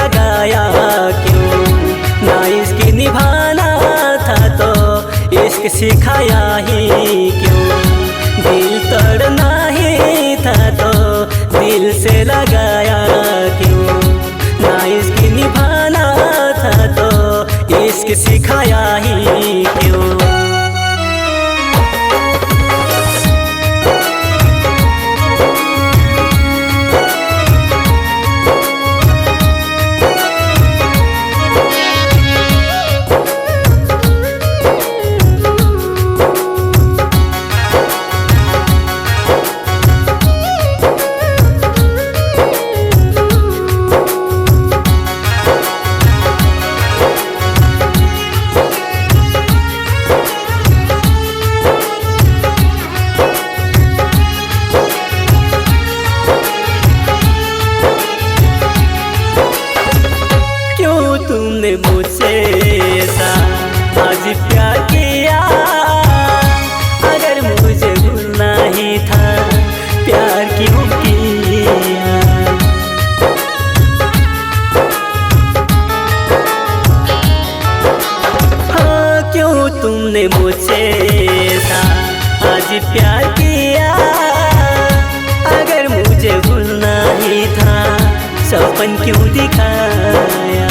लगाया क्यों, ना इसकी निभाना था तो इश्क सिखाया ही क्यों। दिल तोड़ना ही था तो दिल से लगाया क्यों, ना इसकी निभाना था तो इश्क सिखाया ही क्यों। तुमने मुझसे ऐसा आज प्यार किया, अगर मुझे भूलना ही था प्यार क्यों किया। हाँ क्यों तुमने मुझसे ऐसा आज प्यार किया, अगर मुझे भूलना ही था सपन क्यों दिखाया।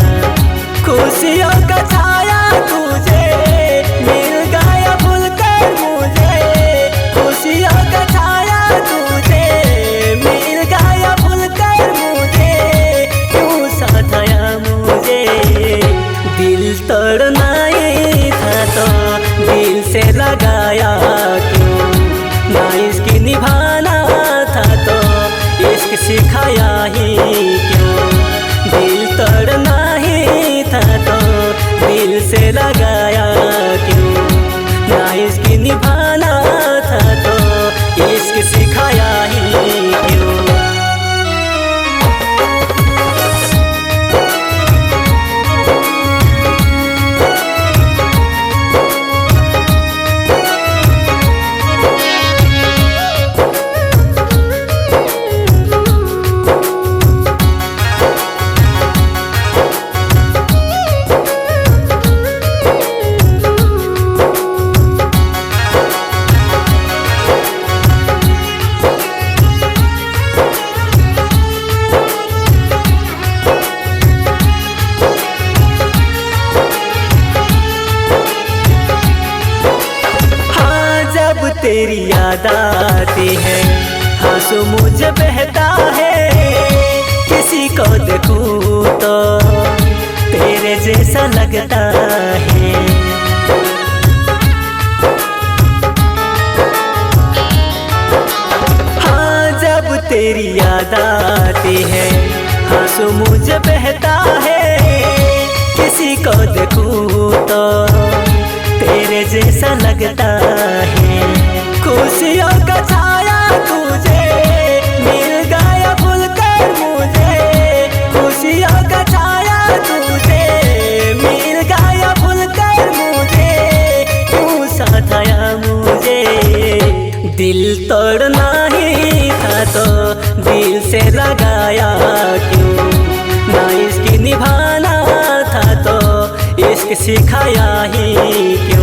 खुशियों का छाया तुझे मिल गया भूल कर मुझे, खुशियों का छाया तुझे मिल गया भूल कर मुझे, क्यों सताया मुझे। दिल तोड़ना ही था तो दिल से लगाया क्यों, ना इसकी निभाना था तो इश्क सिखाया ही क्यों। दिल तोड़ना ही था तो दिल से लगाया क्यों, ना इसकी निभाना था तो इश्क सिखाया ही क्यों। तेरी याद आती है आंसू मुझे बहता है, किसी को देखूं तो तेरे जैसा लगता है। हाँ जब तेरी याद आती है आंसू मुझे बहता है, किसी को देखूं तो तेरे जैसा लगता है। खुशियों का छाया तुझे मिल गया भूल कर मुझे, खुशियों का छाया तुझे मिल गया भूल कर मुझे, क्यों सताया मुझे। दिल तोड़ना ही था तो दिल से लगाया क्यों, ना इसकी निभाना था तो इश्क सिखाया ही क्यों।